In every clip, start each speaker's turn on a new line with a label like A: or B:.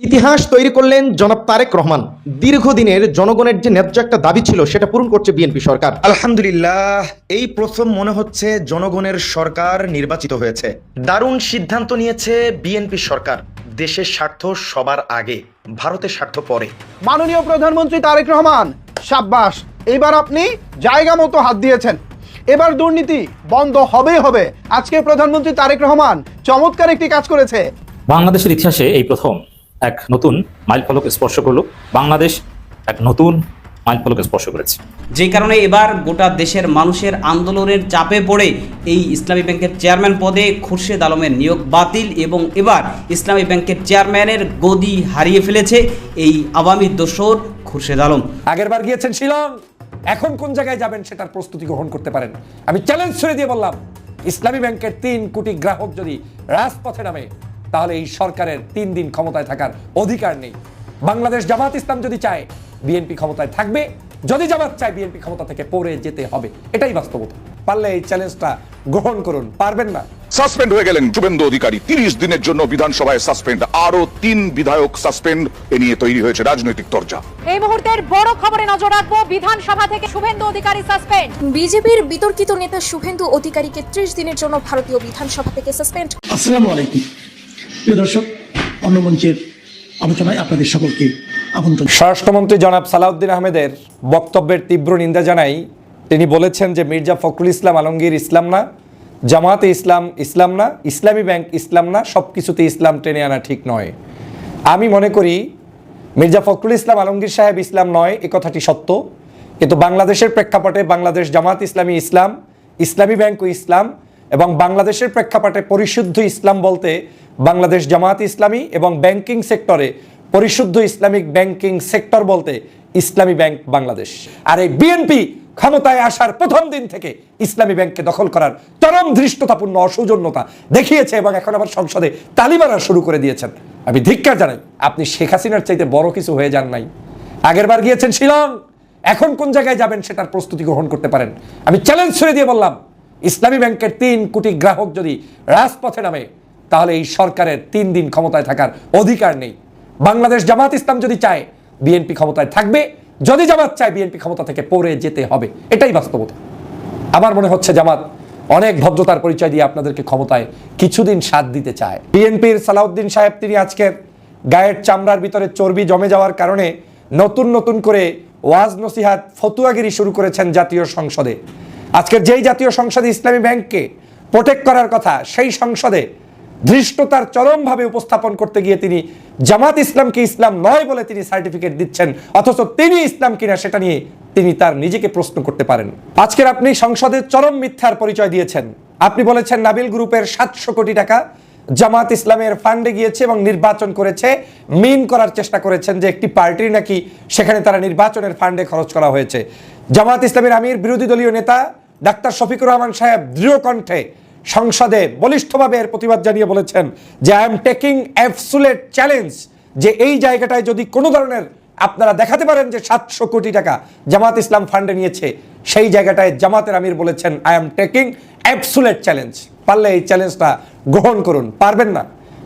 A: ইতিহাস তৈরি করলেন জনাব তারেক রহমান। দীর্ঘদিনের জনগণের যে ন্যায্য একটা দাবি ছিল সেটা পূরণ করছে বিএনপি সরকার। আলহামদুলিল্লাহ, এই প্রথম মনে হচ্ছে জনগণের সরকার নির্বাচিত হয়েছে। দারুণ সিদ্ধান্ত নিয়েছে বিএনপি সরকার। দেশের স্বার্থ সবার আগে, ভারতের স্বার্থ পরে।
B: মাননীয় প্রধানমন্ত্রী তারেক রহমান, সাব্বাস, এবার আপনি জায়গা মতো হাত দিয়েছেন। এবার দুর্নীতি বন্ধ হবেই হবে। আজকে প্রধানমন্ত্রী তারেক রহমান চমৎকার একটি কাজ করেছে।
C: বাংলাদেশের ইতিহাসে এই প্রথম এক নতুন মাইলফলক স্পর্শ করলো। বাংলাদেশ এক নতুন মাইলফলক স্পর্শ করেছে,
D: যে কারণে এবার গোটা দেশের মানুষের আন্দোলনের চাপে পড়ে এই ইসলামী ব্যাংকের চেয়ারম্যান পদে খুরশেদ আলমের নিয়োগ বাতিল এবং এবার ইসলামী ব্যাংকের চেয়ারম্যানের গদি হারিয়ে ফেলেছে এই আওয়ামী দোসর খুরশেদ আলম।
E: আগেরবার গিয়েছেন শিলং, এখন কোন জায়গায় যাবেন সেটার প্রস্তুতি গ্রহণ করতে পারেন। আমি চ্যালেঞ্জ ছুড়ে দিয়ে বললাম, ইসলামী ব্যাংকের 3 কোটি গ্রাহক যদি রাজপথে নামে, তাহলে এই সরকারের 3 দিন ক্ষমতায় থাকার অধিকার নেই। বাংলাদেশ জামাত ইসলাম যদি চায় বিএনপি ক্ষমতায় থাকবে, যদি জামাত চায় বিএনপি ক্ষমতা থেকে পড়ে যেতে হবে। এটাই বাস্তবতা। পারলে এই চ্যালেঞ্জটা গ্রহণ করুন, পারবেন না।
F: সাসপেন্ড হয়ে গেলেন শুভেন্দু অধিকারী, 30 দিনের জন্য বিধানসভায় সাসপেন্ড। আরো 3 বিধায়ক সাসপেন্ড। এ নিয়ে তৈরি হয়েছে রাজনৈতিক তরজা।
G: এই মুহূর্তের বড় খবরে নজর রাখবো। বিধানসভা থেকে শুভেন্দু অধিকারী সাসপেন্ড।
H: বিজেপির বিতর্কিত নেতা শুভেন্দু অধিকারীকে 30 দিনের জন্য ভারতীয় বিধানসভা থেকে সাসপেন্ড।
I: আসসালামু আলাইকুম প্রিয় দর্শক, অন্য মঞ্চের আলোচনায় আপনাদের সকলকে আমন্ত্রণ।
E: স্বরাষ্ট্রমন্ত্রী জনাব সালাউদ্দিন আহমেদের বক্তব্যের তীব্র নিন্দা জানাই। তিনি বলেছেন যে মির্জা ফখরুল ইসলাম আলমগীর ইসলাম না, জামাতে ইসলাম ইসলাম না, ইসলামী ব্যাংক ইসলাম না, সব কিছুতে ইসলাম টেনে আনা ঠিক নয়। আমি মনে করি মির্জা ফখরুল ইসলাম আলমগীর সাহেব ইসলাম নয়, এ কথাটি সত্য। কিন্তু বাংলাদেশের প্রেক্ষাপটে বাংলাদেশ জামাত ইসলামী ইসলাম, ইসলামী ব্যাংকও ইসলাম, এবং বাংলাদেশের প্রেক্ষাপটে পরিশুদ্ধ ইসলাম বলতে বাংলাদেশ জামাত ইসলামী এবং ব্যাংকিং সেক্টরে পরিশুদ্ধ ইসলামিক ব্যাংকিং সেক্টর বলতে ইসলামী ব্যাংক বাংলাদেশ। আর এই বিএনপি ক্ষমতায় আসার প্রথম দিন থেকে ইসলামী ব্যাংককে দখল করার চরম ধৃষ্টতাপূর্ণ অসৌজন্যতা দেখিয়েছে এবং এখন আবার সংসদে তালি মারা শুরু করে দিয়েছেন। আমি ধিক্কার জানাই। আপনি শেখ হাসিনার চাইতে বড় কিছু হয়ে যান নাই। আগেরবার গিয়েছেন শিলং, এখন কোন জায়গায় যাবেন সেটার প্রস্তুতি গ্রহণ করতে পারেন। আমি চ্যালেঞ্জ ছুড়ে দিয়ে বললাম, ইসলামী ব্যাংকের 3 কোটি গ্রাহক যদি রাজপথে নামে, তাহলে এই সরকারের 3 দিন ক্ষমতায় থাকার অধিকার নেই। বাংলাদেশ জামাত ইসলাম যদি চায় বিএনপি ক্ষমতায় থাকবে, যদি জামাত চায় বিএনপি ক্ষমতা থেকে পড়ে যেতে হবে। এটাই বাস্তবতা। আমার মনে হচ্ছে জামাত অনেক ভদ্রতার পরিচয় দিয়ে আপনাদেরকে ক্ষমতায় কিছুদিন সাথ দিতে চায়। বিএনপির সালাউদ্দিন সাহেব, তিনি আজকের গায়ের চামড়ার ভিতরে চর্বি জমে যাওয়ার কারণে নতুন নতুন করে ওয়াজ নসিহাত ফতুয়াগিরি শুরু করেছেন জাতীয় সংসদে। আজকের যেই জাতীয় সংসদে ইসলামী ব্যাংককে প্রোটেক্ট করার কথা, সেই সংসদে ধৃষ্টতার চরমভাবে উপস্থাপন করতে গিয়ে তিনি জামাত ইসলামকে ইসলাম নয় বলে তিনি সার্টিফিকেট দিচ্ছেন, অথচ তিনি ইসলাম কিনা সেটা নিয়ে তিনি তার নিজেকে প্রশ্ন করতে পারেন। আজকের আপনি সংসদে চরম মিথ্যার পরিচয় দিয়েছেন। আপনি বলেছেন নাবিল গ্রুপের 700 কোটি টাকা জামাত ইসলামের ফান্ডে গিয়েছে এবং নির্বাচন করেছে। মিন করার চেষ্টা করেছেন যে একটি পার্টির নাকি সেখানে তারা নির্বাচনের ফান্ডে খরচ করা হয়েছে। জামাত ইসলামের আমির বিরোধী দলীয় নেতা ডাক্তার শফিকুর রহমান সাহেব দৃঢ় কণ্ঠে সংসদে বলিষ্ঠভাবে এর প্রতিবাদ জানিয়ে বলেছেন যে I am taking absolute challenge, যে এই জায়গাটায় যদি কোনো ধরনের আপনারা দেখাতে পারেন যে 700 কোটি টাকা জামাত ইসলাম ফান্ডে নিয়েছে, সেই জায়গাটায় জামাতের আমির বলেছেন I am taking absolute challenge. পারলে এই চ্যালেঞ্জটা গ্রহণ করুন, পারবেন না।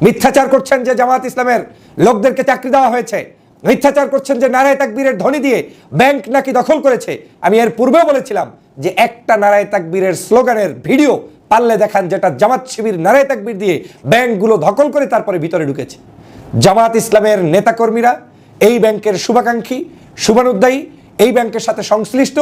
E: মিথ্যাচার করছেন যে জামাত ইসলামের লোকদেরকে চাকরি দেওয়া হয়েছে, মিথ্যাচার করছেন যে নারায়ে তাকবীরের ধ্বনি দিয়ে ব্যাংক নাকি দখল করেছে। আমি এর পূর্বেও বলেছিলাম যে একটা নারায়ে তাকবীরের স্লোগানের ভিডিও পারলে দেখান যেটা জামাত শিবির নারায়ে তাকবীর দিয়ে ব্যাংকগুলো দখল করে তারপরে ভিতরে ঢুকেছে। জামাত ইসলামের নেতাকর্মীরা এই ব্যাংকের শুভাকাঙ্ক্ষী, শুভানুদ্দায়ী, এই ব্যাংকের সাথে সংশ্লিষ্ট।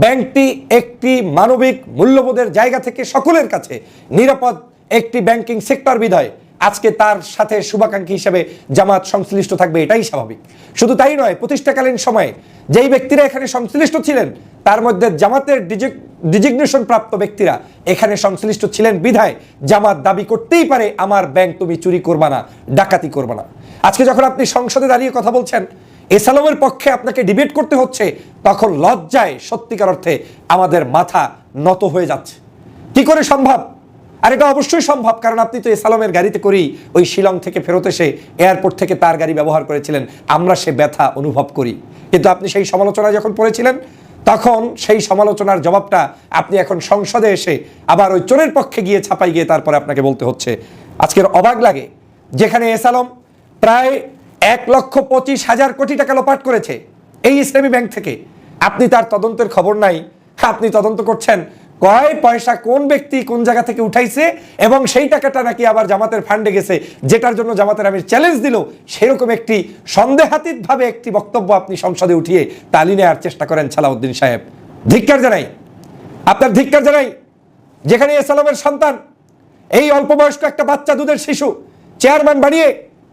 E: ব্যাংকটি একটি মানবিক মূল্যবোধের জায়গা থেকে সকলের কাছে নিরাপদ একটি ব্যাংকিং সেক্টর বিধায় আজকে তার সাথে শুভাকাঙ্ক্ষী হিসেবে জামাত সংশ্লিষ্ট থাকবে, এটাই স্বাভাবিক। শুধু তাই নয়, প্রতিষ্ঠাকালীন সময়ে যেই ব্যক্তিরা এখানে সংশ্লিষ্ট ছিলেন তার মধ্যে জামাতের ডিজিগনেশন প্রাপ্ত ব্যক্তিরা এখানে সংশ্লিষ্ট ছিলেন বিধায় জামাত দাবি করতেই পারে আমার ব্যাংক তুমি চুরি করবা না, ডাকাতি করবা না। আজকে যখন আপনি সংসদে দাঁড়িয়ে কথা বলছেন, এসালামের পক্ষে আপনাকে ডিবেট করতে হচ্ছে, তখন লজ্জায় সত্যিকার অর্থে আমাদের মাথা নত হয়ে যাচ্ছে। কি করে সম্ভব? আর এটা অবশ্যই সম্ভব, কারণ আপনি তো এসালামের গাড়িতে করেই ওই শিলং থেকে ফেরত এসে এয়ারপোর্ট থেকে তার গাড়ি ব্যবহার করেছিলেন। আমরা সে ব্যথা অনুভব করি। কিন্তু আপনি সেই সমালোচনা যখন পড়েছিলেন, তখন সেই সমালোচনার জবাবটা আপনি এখন সংসদে এসে আবার ওই চোরের পক্ষে গিয়ে ছাপাই গিয়ে তারপরে আপনাকে বলতে হচ্ছে। আজকের অবাক লাগে, যেখানে এসালাম প্রায় 1,25,000 কোটি টাকা লোপাট করেছে এই ইসলামী ব্যাংক থেকে। আপনি তার তদন্তের খবর নাই, আপনি তদন্ত করছেন কয় পয়সা কোন ব্যক্তি কোন জায়গা থেকে উঠাইছে, এবং সেই টাকাটা নাকি আবার জামাতের ফান্ডে গেছে, যেটার জন্য জামাতের আমির চ্যালেঞ্জ দিল। সেরকম একটি সন্দেহাতীতভাবে একটি বক্তব্য আপনি সংসদে উঠিয়ে তালি নেওয়ার চেষ্টা করেন সালাউদ্দিন সাহেব। ধিক্কার জানাই, আপনার ধিক্কার জানাই। যেখানে এসালামের সন্তান, এই অল্প বয়স্ক একটা বাচ্চা দুধের শিশু চেয়ারম্যান বানিয়ে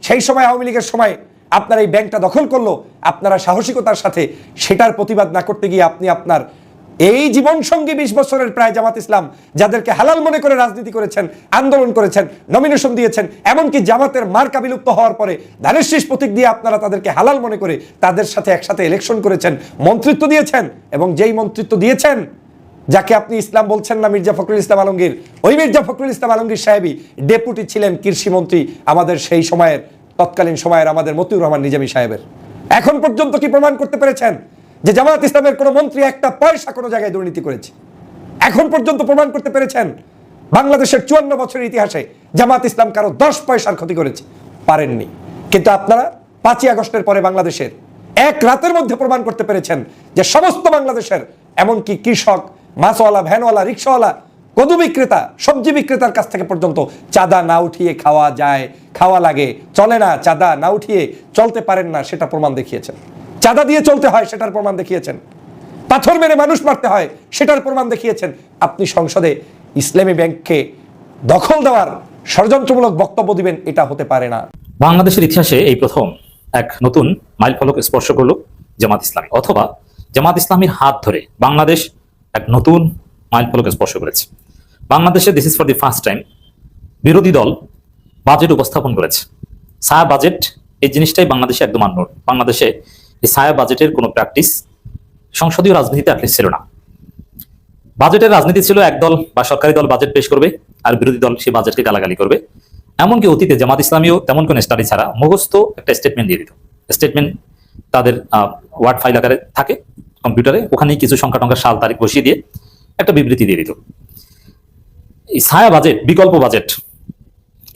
E: সেই সময় আওয়ামী লীগের সময় আপনার এই ব্যাংকটা দখল করলো, আপনারা সাহসিকতার সাথে সেটার প্রতিবাদ না করতে গিয়ে আপনি আপনার এই জীবনসঙ্গী 20 বছরের প্রায় জামাত ইসলাম, যাদেরকে হালাল মনে করে রাজনীতি করেছেন, আন্দোলন করেছেন, নমিনেশন দিয়েছেন, এমনকি জামাতের মার্কা বিলুপ্ত হওয়ার পরে ধানের শীষ প্রতীক দিয়ে আপনারা তাদেরকে হালাল মনে করে তাদের সাথে একসাথে ইলেকশন করেছেন, মন্ত্রিত্ব দিয়েছেন, এবং যেই মন্ত্রিত্ব দিয়েছেন, যাকে আপনি ইসলাম বলছেন না, মির্জা ফখরুল ইসলাম আলমগীর, ওই মির্জা ফখরুল ইসলাম আলমগীর সাহেবই ডেপুটি ছিলেন কৃষিমন্ত্রী আমাদের সেই সময়ের, তৎকালীন সময়ের আমাদের মতিউর রহমান নিজামী সাহেবের। এখন পর্যন্ত কি প্রমাণ করতে পেরেছেন যে জামাত ইসলামের কোনো মন্ত্রী একটা পয়সা কোনো জায়গায় দুর্নীতি করেছে? এখন পর্যন্ত প্রমাণ করতে পেরেছেন বাংলাদেশের 54 বছরের ইতিহাসে জামাত ইসলাম কারো 10 পয়সার ক্ষতি করেছে? পারেননি। কিন্তু আপনারা 5ই আগস্টের পরে বাংলাদেশের এক রাতের মধ্যে প্রমাণ করতে পেরেছেন যে সমস্ত বাংলাদেশের, এমনকি কৃষক, মাছওয়ালা, ভ্যানওয়ালা, রিক্সাওয়ালা, কদু বিক্রেতা, সবজি বিক্রেতার কাছ থেকে পর্যন্ত চাঁদা না উঠিয়ে খাওয়া যায়, খাওয়া লাগে, চলে না, চাঁদা না উঠিয়ে চলতে পারেন না, সেটা প্রমাণ দেখিয়েছেন। চাঁদা দিয়ে চলতে হয় সেটার প্রমাণ দেখিয়েছেন। পাথর মেরে মানুষ মারতে হয় সেটার প্রমাণ দেখিয়েছেন। আপনি সংসদে ইসলামী ব্যাংককে দখল দেওয়ার ষড়যন্ত্রমূলক বক্তব্য দিবেন, এটা হতে পারে না।
C: বাংলাদেশের ইতিহাসে এই প্রথম এক নতুন মাইলফলক স্পর্শ করলো জামাত ইসলামী, অথবা জামাত ইসলামীর হাত ধরে বাংলাদেশ এক নতুন মাইলফলক স্পর্শ করেছে। বাংলাদেশে this is for the first time বিরোধী দল বাজেট উপস্থাপন করেছে। ছায়া বাজেট, এই জিনিসটাই বাংলাদেশে একদম আননোন। বাংলাদেশে এই ছায়া বাজেটের কোনো প্র্যাকটিস সংসদীয় রাজনীতিতে অ্যাটলিস্ট ছিল না। বাজেটের রাজনীতি ছিল এক দল বা সরকারি দল বাজেট পেশ করবে আর বিরোধী দল সেই বাজেটকে গালাগালি করবে। এমনকি অতীতে জামাত ইসলামীও তেমন কোনো স্টাডি ছাড়া মুখস্থ একটা স্টেটমেন্ট দিয়ে দিত। স্টেটমেন্ট তাদের ওয়ার্ড ফাইল আকারে থাকে কম্পিউটারে, ওখানেই কিছু সংখ্যা টংখ্যা সাল তারিখ বসিয়ে দিয়ে একটা বিবৃতি দিয়ে দিত। এই ছায়া বাজেট, বিকল্প বাজেট,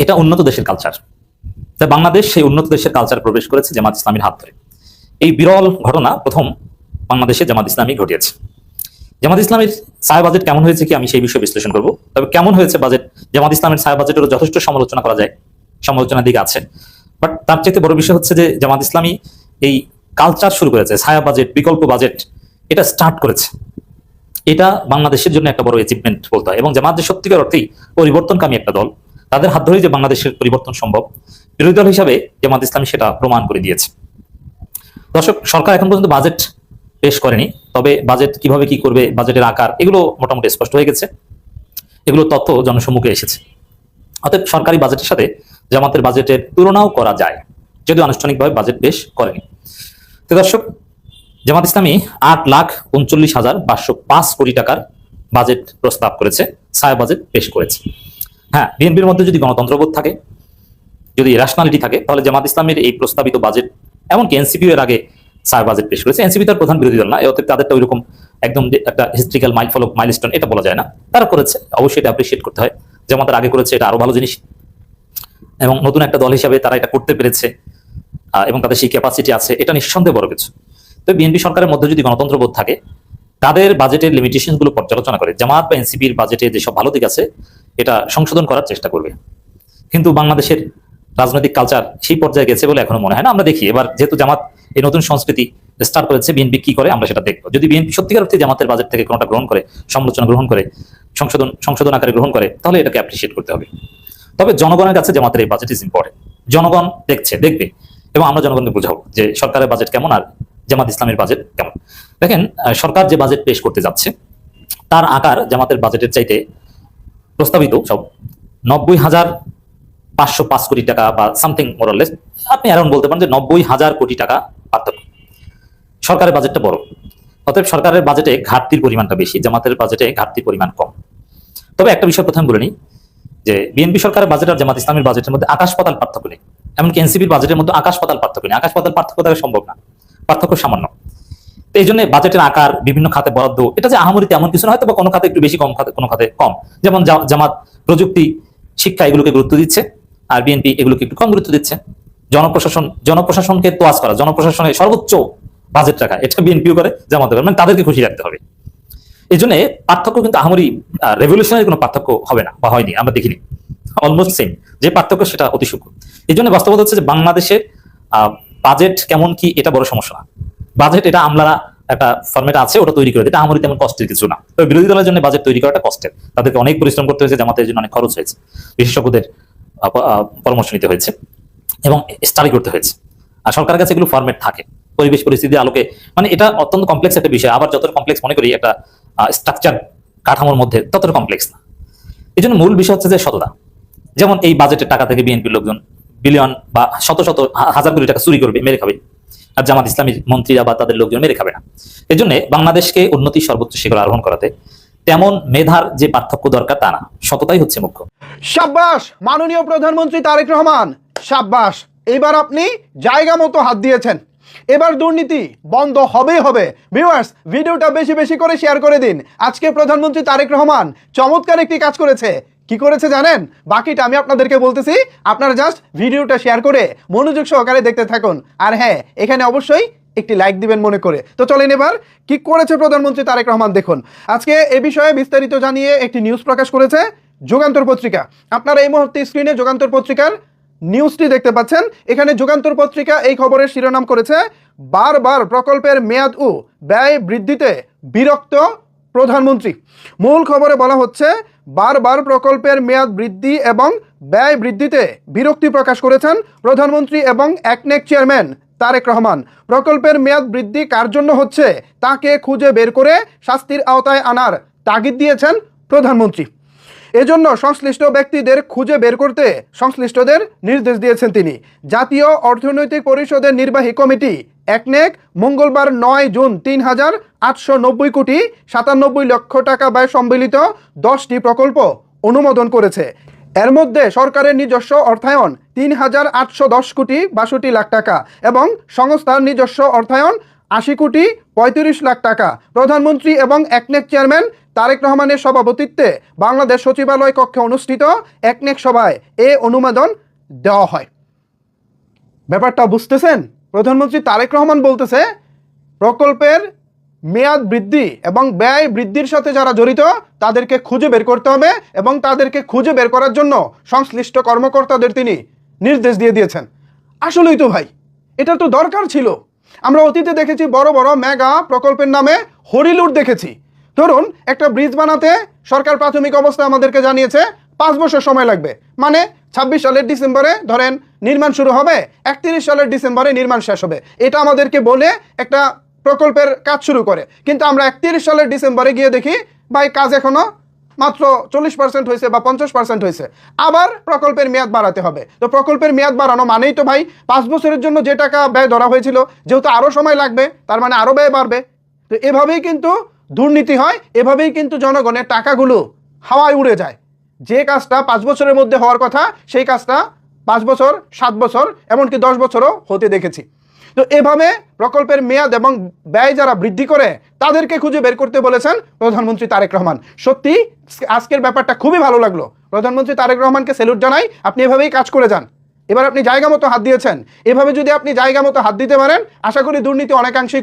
C: এটা উন্নত দেশের কালচার। তাই বাংলাদেশ সেই উন্নত দেশের কালচার প্রবেশ করেছে জামাত ইসলামীর হাত ধরে। এই বিরল ঘটনা প্রথম বাংলাদেশে জামাত ইসলামী ঘটিয়েছে। জামাত ইসলামের ছায়া বাজেট কেমন হয়েছে কি আমি সেই বিষয়ে বিশ্লেষণ করব। তবে কেমন হয়েছে বাজেট, জামাত ইসলামের ছায়া বাজেটেরও যথেষ্ট সমালোচনা করা যায়, সমালোচনার দিকে আছে। বাট তার চাইতে বড় বিষয় হচ্ছে যে জামাত ইসলামী এই কালচার শুরু করেছে, ছায়া বাজেট, বিকল্প বাজেট, এটা স্টার্ট করেছে। এটা বাংলাদেশের জন্য একটা বড় অ্যাচিভমেন্ট বলতে হয়। এবং জামাত যে সত্যিকার অর্থেই পরিবর্তনকামী একটা দল, তাদের হাত ধরেই যে বাংলাদেশের পরিবর্তন সম্ভব, বিরোধী দল হিসাবে জামাত ইসলামী সেটা প্রমাণ করে দিয়েছে। দর্শক, সরকার এখন পর্যন্ত বাজেট পেশ করেনি, তবে বাজেট কিভাবে কি করবে, বাজেটের আকার, এগুলো মোটামুটি স্পষ্ট হয়ে গেছে। এগুলো তথ্য জনসম্মুখে এসেছে। অতএব সরকারি বাজেটের সাথে জামাতের বাজেটের তুলনাও করা যায়, যদিও আনুষ্ঠানিকভাবে বাজেট পেশ করেনি। তো দর্শক, জামাত ইসলামী 8,39,505 কোটি টাকার বাজেট প্রস্তাব করেছে, ছায়া বাজেট পেশ করেছে। হ্যাঁ, বিএনপির মধ্যে যদি গণতন্ত্রবোধ থাকে, যদি র্যাশনালিটি থাকে, তাহলে জামাত ইসলামের এই প্রস্তাবিত বাজেট, এমনকি এনসিপি এর আগে ছায়া বাজেট পেশ করেছে। এনসিপি তার প্রধান বিরোধী দল না, অতএব তাদেরটা ওইরকম একদম একটা হিস্ট্রিক্যাল মাইলফলক, মাইলস্টোন এটা বলা যায় না। তারা করেছে, অবশ্যই এটা অ্যাপ্রিসিয়েট করতে হয়। জামাতের আগে করেছে, এটা আরো ভালো জিনিস, এবং নতুন একটা দল হিসাবে তারা এটা করতে পেরেছে এবং তাদের সেই ক্যাপাসিটি আছে, এটা নিঃসন্দেহে বড় কিছু। তো বিএনপি সরকারের মধ্যে যদি গণতন্ত্রবোধ থাকে, তাদের বাজেটের লিমিটেশন গুলো পর্যালোচনা করে জামাত বা এনসিপির বাজেটে যেসব ভালো দিক আছে এটা সংশোধন করার চেষ্টা করবে। কিন্তু বাংলাদেশের রাজনৈতিক কালচার সেই পর্যায়ে গেছে বলে এখনো মনে হয় না। আমরা দেখি এবার যেহেতু জামাত এই নতুন সংস্কৃতি স্টার্ট করেছে, বিএনপি কি করে আমরা সেটা দেখবো। যদি বিএনপি সত্যিকার অর্থে জামাতের বাজেট থেকে কোনোটা গ্রহণ করে, সমালোচনা গ্রহণ করে, সংশোধন আকারে গ্রহণ করে, তাহলে এটাকে অ্যাপ্রিসিয়েট করতে হবে। তবে জনগণের কাছে জামাতের এই বাজেট ইজ ইম্পর্টেন্ট। জনগণ দেখবে এবং আমরা জনগণকে বোঝাবো যে সরকারের বাজেট কেমন আর জামাত ইসলামের বাজেট কেমন। দেখেন, সরকার যে বাজেট পেশ করতে যাচ্ছে তার আকার জামাতের বাজেটের চাইতে প্রস্তাবিত সব 90,505 কোটি টাকা বা সামথিং মোরলেস, আপনি অ্যারাউন্ড বলতে পারেন যে 90,000 কোটি টাকা পার্থক্য। সরকারের বাজেটটা বড়, অতএব সরকারের বাজেটে ঘাটতির পরিমাণটা বেশি, জামাতের বাজেটে ঘাটতির পরিমাণ কম। তবে একটা বিষয় প্রথমে বলে নিই যে বিএনপি সরকারের বাজেট আর জামাত ইসলামের বাজেটের মধ্যে আকাশ পাতাল পার্থক্য নেই, এমনকি এনসিপির বাজেটের মধ্যে আকাশ পাতাল পার্থক্য নেই। আকাশ পাতাল পার্থক্য থাকা সম্ভব না, পার্থক্য সামান্য। তো এই জন্য বাজেটের আকার, বিভিন্ন খাতে বরাদ্দ, এটা যে আহামরি তেমন কিছু না, হয়তো বা কোনো খাতে একটু বেশি, কোনো খাতে কম। যেমন জামাত প্রযুক্তি, শিক্ষা এগুলোকে গুরুত্ব দিচ্ছে, আর বিএনপি এগুলোকে একটু কম গুরুত্ব দিচ্ছে। জনপ্রশাসনকে তোয়াজ করা, জনপ্রশাসনের সর্বোচ্চ বাজেট রাখা, এটা বিএনপিও করে, জামাতও করে, মানে তাদেরকে খুশি রাখতে হবে। এই জন্য পার্থক্য কিন্তু আহামরি রেভলিউশনারি কোনো পার্থক্য হবে না বা হয়নি, আমরা দেখিনি, অলমোস্ট সেম। যে পার্থক্য সেটা অতি সূক্ষ্ম। এই জন্য বাস্তবতা হচ্ছে যে বাংলাদেশের বাজেট কেমন কি এটা বড় সমস্যা না। বাজেট এটা আমলারা একটা ফরম্যাট আছে, ওটা তৈরি করে, এটা আহামরি তেমন কষ্টের কিছু না। তবে বিরোধী দলের জন্য বাজেট তৈরি করাটা কষ্টের, তাদেরকে অনেক পরিশ্রম করতে হয়েছে, জামাতের জন্য অনেক খরচ হয়েছে, বিশেষজ্ঞদের পরামর্শ নিতে হয়েছে এবং স্টাডি করতে হয়েছে। আর সরকারের কাছে এগুলো ফরম্যাট থাকে পরিবেশ পরিস্থিতির আলোকে, মানে এটা অত্যন্ত কমপ্লেক্স একটা বিষয়। আবার যতটা কমপ্লেক্স মনে করি একটা স্ট্রাকচার কাঠামোর মধ্যে, ততটা কমপ্লেক্স না। এই জন্য মূল বিষয় হচ্ছে যে সততা। যেমন এই বাজেটের টাকা থেকে বিএনপির লোকজন বিলিয়ন বা শত শত হাজার কোটি টাকা চুরি করবে, মেরে খাবে, আর জামাত ইসলামী মন্ত্রীরা বা তাদের লোকজন মেরে খাবে না। এই জন্য বাংলাদেশকে উন্নতির সর্বোচ্চ শিখরে আরোহণ করাতে তেমন মেধার যে পার্থক্য দরকার তা না, সততাই হচ্ছে মুখ্য।
B: সাব্বাস মাননীয় প্রধানমন্ত্রী তারেক রহমান, সাব্বাস। এবার আপনি জায়গা মতো হাত দিয়েছেন। এবার দুর্নীতি বন্ধ হবেই হবে। ভিউয়ার্স, ভিডিওটা বেশি বেশি করে শেয়ার করে দিন। আজকে প্রধানমন্ত্রী তারেক রহমান চমৎকার একটি কাজ করেছে। কি করেছে জানেন? বাকিটা আমি আপনাদেরকে বলতেছি, আপনারা জাস্ট ভিডিওটা শেয়ার করে মনোযোগ সহকারে দেখতে থাকুন। আর হ্যাঁ, এখানে অবশ্যই একটি লাইক দিবেন মনে করে। তো চলেন এবার কি করেছে প্রধানমন্ত্রী তারেক রহমান দেখুন। আজকে এ বিষয়ে বিস্তারিত জানিয়ে একটি নিউজ প্রকাশ করেছে যুগান্তর পত্রিকা। আপনারা এই মুহূর্তে স্ক্রিনে যুগান্তর পত্রিকার নিউজটি দেখতে পাচ্ছেন। এখানে যুগান্তর পত্রিকা এই খবরের শিরোনাম করেছে, বারবার প্রকল্পের মেয়াদ ও ব্যয় বৃদ্ধিতে বিরক্ত প্রধানমন্ত্রী। মূল খবরে বলা হচ্ছে, বারবার প্রকল্পের মেয়াদ বৃদ্ধি এবং ব্যয় বৃদ্ধিতে বিরক্তি প্রকাশ করেছেন প্রধানমন্ত্রী এবং একনেক চেয়ারম্যান তারেক রহমান। প্রকল্পের মেয়াদ বৃদ্ধি কার জন্য হচ্ছে তাকে খুঁজে বের করে শাস্তির আওতায় আনার তাগিদ দিয়েছেন প্রধানমন্ত্রী। এজন্য সংশ্লিষ্ট ব্যক্তিদের খুঁজে বের করতে সংশ্লিষ্টদের নির্দেশ দিয়েছেন তিনি। জাতীয় অর্থনৈতিক পরিষদের নির্বাহী কমিটি একনেক মঙ্গলবার 9 জুন 3,890 কোটি 97 লক্ষ টাকা ব্যয় সম্মিলিত 10টি প্রকল্প অনুমোদন করেছে। এর মধ্যে সরকারের নিজস্ব অর্থায়ন 3,810 কোটি 62 লাখ টাকা এবং সংস্থার নিজস্ব অর্থায়ন 80 কোটি 35 লাখ টাকা। প্রধানমন্ত্রী এবং একনেক চেয়ারম্যান তারেক রহমানের সভাপতিত্বে বাংলাদেশ সচিবালয় কক্ষে অনুষ্ঠিত একনেক সভায় এ অনুমোদন দেওয়া হয়। ব্যাপারটা বুঝতেছেন? প্রধানমন্ত্রী তারেক রহমান বলতেছে, প্রকল্পের মেয়াদ বৃদ্ধি এবং ব্যয় বৃদ্ধির সাথে যারা জড়িত তাদেরকে খুঁজে বের করতে হবে এবং তাদেরকে খুঁজে বের করার জন্য সংশ্লিষ্ট কর্মকর্তাদের তিনি নির্দেশ দিয়ে দিয়েছেন। আসলেই তো ভাই, এটা তো দরকার ছিল। আমরা অতীতে দেখেছি বড় বড় মেগা প্রকল্পের নামে হরিলুট দেখেছি। ধরুন, একটা ব্রিজ বানাতে সরকার প্রাথমিক অবস্থায় আমাদেরকে জানিয়েছে 5 বছর সময় লাগবে, মানে 26 সালের ডিসেম্বরে ধরেন নির্মাণ শুরু হবে, 31 সালের ডিসেম্বরে নির্মাণ শেষ হবে। এটা আমাদেরকে বলে একটা প্রকল্পের কাজ শুরু করে। কিন্তু আমরা 31 সালের ডিসেম্বরে গিয়ে দেখি ভাই কাজ এখনো মাত্র 40% হয়েছে বা 50% হয়েছে। আবার প্রকল্পের মেয়াদ বাড়াতে হবে। তো প্রকল্পের মেয়াদ বাড়ানো মানেই তো ভাই 5 বছরের জন্য যে টাকা ব্যয় ধরা হয়েছিল, যেহেতু আরও সময় লাগবে, তার মানে আরও ব্যয় বাড়বে। তো এভাবেই কিন্তু দুর্নীতি হয়, এভাবেই কিন্তু জনগণের টাকাগুলো হাওয়ায় উড়ে যায়। যে কাজটা 5 বছরের মধ্যে হওয়ার কথা, সেই কাজটা 5 বছর, 7 বছর, এমনকি 10 বছরও হতে দেখেছি। তো এভাবে প্রকল্পের মেয়াদ এবং ব্যয় যারা বৃদ্ধি করে তাদেরকে খুঁজে বের করতে বলেছেন প্রধানমন্ত্রী তারেক রহমান। সত্যি আজকের ব্যাপারটা খুবই ভালো লাগলো। প্রধানমন্ত্রী তারেক রহমানকে স্যালুট জানাই। আপনি এভাবেই কাজ করে যান। এবার আপনি জায়গা মতো হাত দিয়েছেন। এভাবে যদি আপনি জায়গা মতো হাত দিতে পারেন, আশা করি দুর্নীতি অনেকাংশেই